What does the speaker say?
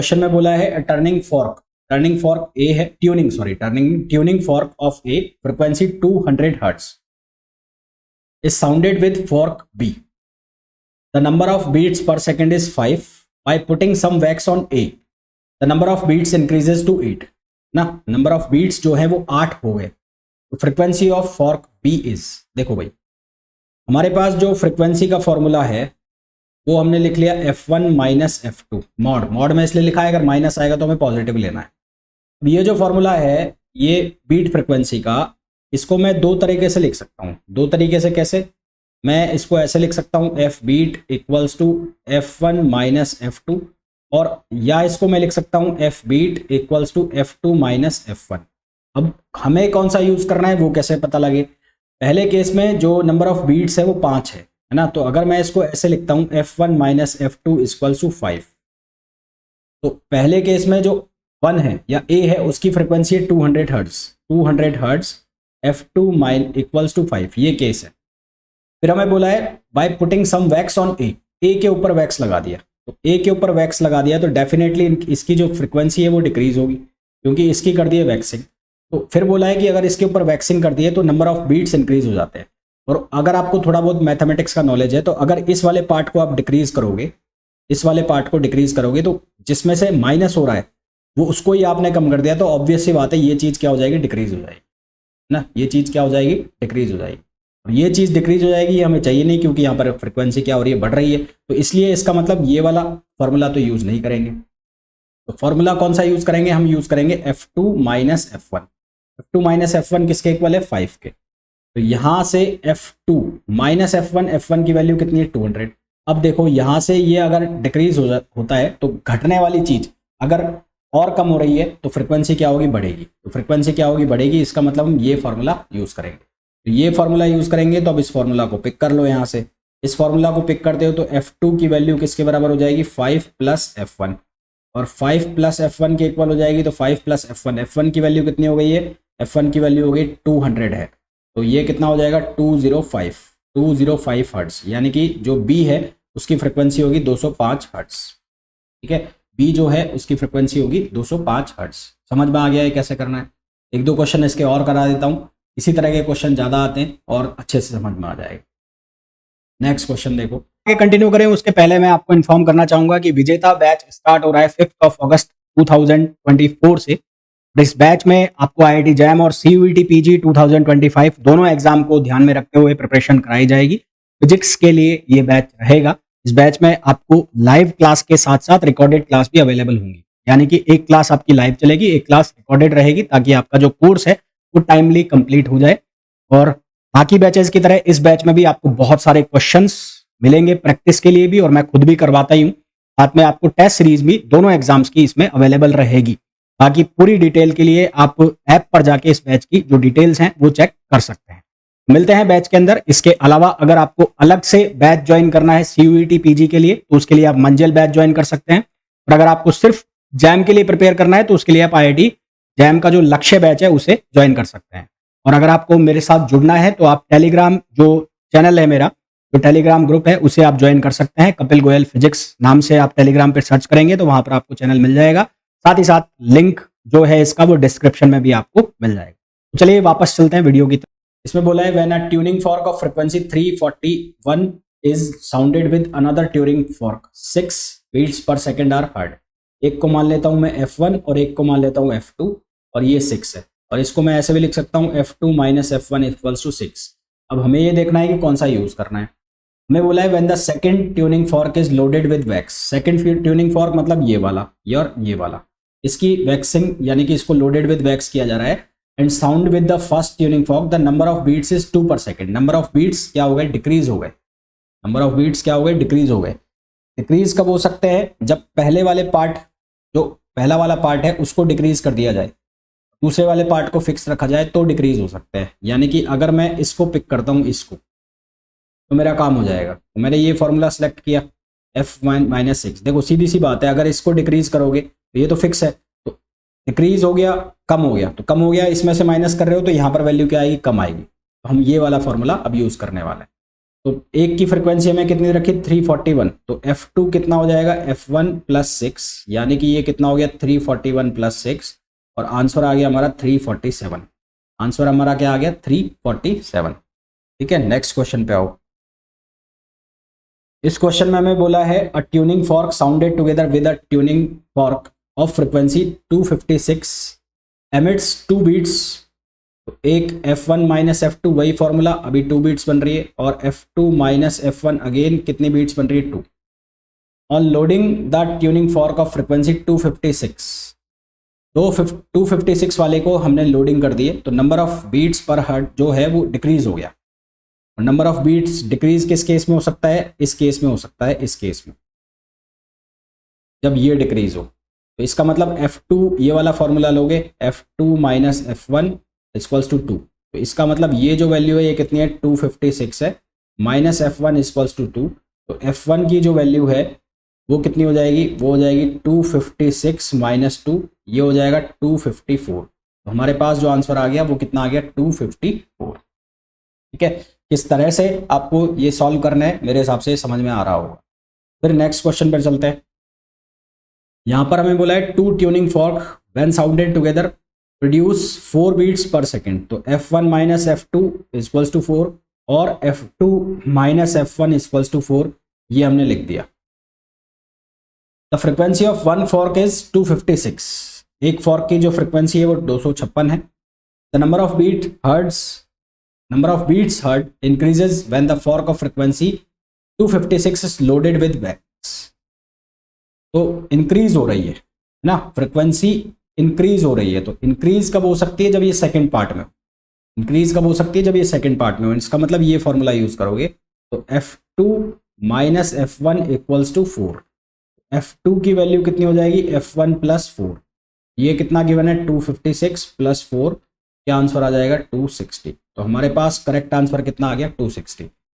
Question में बोला है टर्निंग फॉर्क ए है, tuning fork of A frequency 200 hertz is sounded with fork B. The number of beats per second is 5. By putting some wax on A, the number of beats increases to 8. ना number of beats जो है वो 8 हो गए, तो frequency of fork B is, देखो भाई हमारे पास जो फ्रीक्वेंसी का फॉर्मूला है वो हमने लिख लिया F1 माइनस F2 मॉड में इसलिए लिखा है, अगर माइनस आएगा तो हमें पॉजिटिव लेना है। ये जो फॉर्मूला है ये बीट फ्रीक्वेंसी का, इसको मैं दो तरीके से लिख सकता हूँ। दो तरीके से कैसे? मैं इसको ऐसे लिख सकता हूँ F beat equals to F1 minus F2, और या इसको मैं लिख सकता हूँ F beat equals to F2 minus F1। अब हमें कौन सा यूज करना है वो कैसे पता लगे? पहले केस में जो नंबर ऑफ बीट्स है वो 5 है ना, तो अगर मैं इसको ऐसे लिखता हूँ F1 minus F2 equals to 5, तो पहले केस में जो 1 है या A है उसकी फ्रीक्वेंसी है 200 hertz, F2 mine equals to 5, ये केस है। फिर हमें बोला है by putting some wax on A के ऊपर वैक्स लगा दिया, तो ए के ऊपर वैक्स लगा दिया तो डेफिनेटली इसकी जो फ्रीक्वेंसी है वो डिक्रीज होगी क्योंकि इसकी कर दी है वैक्सिंग। तो फिर बोला है कि अगर इसके ऊपर वैक्सिंग कर दी है तो नंबर ऑफ बीट्स इंक्रीज हो जाते हैं। और अगर आपको थोड़ा बहुत मैथमेटिक्स का नॉलेज है तो अगर इस वाले पार्ट को आप डिक्रीज करोगे, तो जिसमें से माइनस हो रहा है वो उसको ही आपने कम कर दिया, तो ऑब्वियस सी बात है ये चीज़ क्या हो जाएगी? डिक्रीज हो जाएगी ना, ये चीज़ क्या हो जाएगी? डिक्रीज हो जाएगी। और ये चीज़ डिक्रीज हो जाएगी, ये हमें चाहिए नहीं क्योंकि यहाँ पर फ्रीक्वेंसी क्या हो रही है? बढ़ रही है, तो इसलिए इसका मतलब ये वाला फॉर्मूला तो यूज नहीं करेंगे। तो फॉर्मूला कौन सा यूज करेंगे? हम यूज करेंगे F2 minus F1। F2 minus F1 किसके इक्वल है? 5 के। तो यहाँ से F2 माइनस F1 की वैल्यू कितनी है? 200। अब देखो यहाँ से ये अगर डिक्रीज होता है तो घटने वाली चीज अगर और कम हो रही है तो फ्रीक्वेंसी क्या होगी? बढ़ेगी। तो फ्रीक्वेंसी क्या होगी? बढ़ेगी। इसका मतलब हम ये फॉर्मूला यूज करेंगे। तो ये फॉर्मूला यूज करेंगे, तो अब इस फॉर्मूला को पिक कर लो। यहाँ से इस फॉर्मूला को पिक करते हो तो F2 की वैल्यू किसके बराबर हो जाएगी? 5 प्लस F1, और 5 प्लस F1 के इक्वल हो जाएगी। तो 5 प्लस F1 की वैल्यू कितनी हो गई है? F1 की वैल्यू हो गई 200 है, तो ये कितना हो जाएगा? 205 हर्ट्ज, यानी कि जो B है उसकी फ्रिक्वेंसी होगी 205 हर्ट्ज। ठीक है, B जो है उसकी फ्रिक्वेंसी होगी 205 हर्ट्ज। समझ में आ गया है कैसे करना है? एक दो क्वेश्चन इसके और करा देता हूँ, इसी तरह के क्वेश्चन ज़्यादा आते हैं और अच्छे से समझ में आ जाएगा। नेक्स्ट क्वेश्चन देखो, आगे कंटिन्यू करें उसके पहले मैं आपको इन्फॉर्म करना चाहूंगा कि विजेता बैच स्टार्ट हो रहा है 5 अगस्त 2024 से। इस बैच में आपको IIT जैम और CUET PG 2025 दोनों एग्जाम को ध्यान में रखते हुए प्रिपरेशन कराई जाएगी। फिजिक्स के लिए ये बैच रहेगा। इस बैच में आपको लाइव क्लास के साथ साथ रिकॉर्डेड क्लास भी अवेलेबल होंगी, यानी कि एक क्लास आपकी लाइव चलेगी, एक क्लास रिकॉर्डेड रहेगी, ताकि आपका जो कोर्स है वो टाइमली कंप्लीट हो जाए। और बाकी बैचेस की तरह इस बैच में भी आपको बहुत सारे क्वेश्चंस मिलेंगे प्रैक्टिस के लिए भी, और मैं खुद भी करवाता ही हूँ। साथ में आपको टेस्ट सीरीज भी दोनों एग्जाम्स की इसमें अवेलेबल रहेगी। बाकी पूरी डिटेल के लिए आप ऐप पर जाके इस बैच की जो डिटेल्स हैं वो चेक कर सकते हैं। मिलते हैं बैच के अंदर। इसके अलावा अगर आपको अलग से बैच ज्वाइन करना है CUET PG के लिए तो उसके लिए आप मंजिल बैच ज्वाइन कर सकते हैं, और अगर आपको सिर्फ जैम के लिए प्रिपेयर करना है तो उसके लिए आप IIT जैम का जो लक्ष्य बैच है उसे ज्वाइन कर सकते हैं। और अगर आपको मेरे साथ जुड़ना है तो आप टेलीग्राम जो चैनल है मेरा, जो टेलीग्राम ग्रुप है उसे आप ज्वाइन कर सकते हैं। कपिल गोयल फिजिक्स नाम से आप टेलीग्राम पर सर्च करेंगे तो वहां पर आपको चैनल मिल जाएगा। साथ ही साथ लिंक जो है इसका वो डिस्क्रिप्शन में भी आपको मिल जाएगा। तो चलिए वापस चलते हैं वीडियो की तरफ। इसमें बोला है when a tuning fork of frequency 341 is sounded with another tuning fork 6 beats per second are heard. एक को मान लेता हूं मैं F1 और एक को मान लेता हूं F2, और ये 6 है, और इसको मैं ऐसे भी लिख सकता हूं F2 minus F1 equals to 6। अब हमें ये देखना है कि कौन सा यूज करना है। हमें बोला है when the second tuning fork is loaded with wax. Second tuning fork मतलब ये वाला, ये वाला, इसकी वैक्सिंग यानी कि इसको लोडेड विद वैक्स किया जा रहा है। And sound with the first tuning fork the number of beats is 2 per second. Number of beats क्या हो गए? डिक्रीज हो गए। नंबर ऑफ बीट्स क्या हो गए? डिक्रीज हो गए। डिक्रीज कब हो सकते हैं? जब पहले वाले पार्ट, जो पहला वाला पार्ट है उसको डिक्रीज कर दिया जाए, दूसरे वाले पार्ट को फिक्स रखा जाए तो डिक्रीज हो सकते हैं। यानी कि अगर मैं इसको पिक करता हूँ इसको, तो मेरा काम हो जाएगा। तो मैंने ये फॉर्मूला सेलेक्ट किया F1 माइनस 6। देखो सीधी सी बात है, अगर इसको डिक्रीज करोगे तो ये तो फिक्स है, तो डिक्रीज हो गया, कम हो गया, तो कम हो गया, इसमें से माइनस कर रहे हो तो यहाँ पर वैल्यू क्या आएगी? कम आएगी। तो हम ये वाला फॉर्मूला अब यूज करने वाले हैं। तो एक की फ्रिक्वेंसी हमें कितनी रखी 341, तो F2 कितना हो जाएगा F1 प्लस 6, यानी कि ये कितना हो गया 341 प्लस 6, और आंसर आ गया हमारा 347। आंसर हमारा क्या आ गया 347। ठीक है, नेक्स्ट क्वेश्चन पे आओ। इस क्वेश्चन में हमें बोला है a tuning fork sounded together with a tuning fork of frequency 256 emits 2 beats. तो एक F1 माइनस F2 वही फॉर्मूला, अभी 2 बीट्स बन रही है, और F2 माइनस F1 अगेन कितनी बीट्स बन रही है 2। On loading the tuning fork of frequency 256, तो 256 वाले को हमने लोडिंग कर दिए, तो नंबर ऑफ बीट्स पर हर्ट जो है वो डिक्रीज हो गया। और नंबर ऑफ बीट्स डिक्रीज किस केस में हो सकता है, इस केस में हो सकता है, इस केस में जब ये डिक्रीज हो। तो इसका मतलब F2 ये वाला फॉर्मूला लोगे, F2 minus F1 equals to 2, तो इसका मतलब ये जो वैल्यू है ये कितनी है 256 है, माइनस F1 इक्वल्स टू 2, तो F1 की जो वैल्यू है वो कितनी हो जाएगी, वो हो जाएगी 256 माइनस 2, ये हो जाएगा 254। तो हमारे पास जो आंसर आ गया वो कितना आ गया 254। ठीक है, किस तरह से आपको ये सॉल्व करना है मेरे हिसाब से समझ में आ रहा होगा। फिर नेक्स्ट क्वेश्चन पर चलते हैं। यहां पर हमें बोला है 2 tuning fork when sounded together produce 4 beats per second. तो F1 minus F2 equals to 4 और F2 minus F1 equals to 4, ये हमने लिख दिया। The frequency of one fork is 256, एक फॉर्क की जो फ्रिक्वेंसी है वो 256 है। The number of beats heard increases when the fork of frequency 256 is loaded with wax. तो इंक्रीज हो रही है ना, फ्रिक्वेंसी इंक्रीज हो रही है, तो इंक्रीज कब हो सकती है जब ये सेकंड पार्ट में हो, इंक्रीज कब हो सकती है जब ये सेकंड पार्ट में हो, इसका मतलब ये फॉर्मूला यूज करोगे। तो F2 minus F1 equals to 4, F2 की वैल्यू कितनी हो जाएगी F1 प्लस 4, ये कितना गिवन है 256 प्लस 4, क्या आंसर आ जाएगा 260। तो हमारे पास करेक्ट आंसर कितना आ गया 260।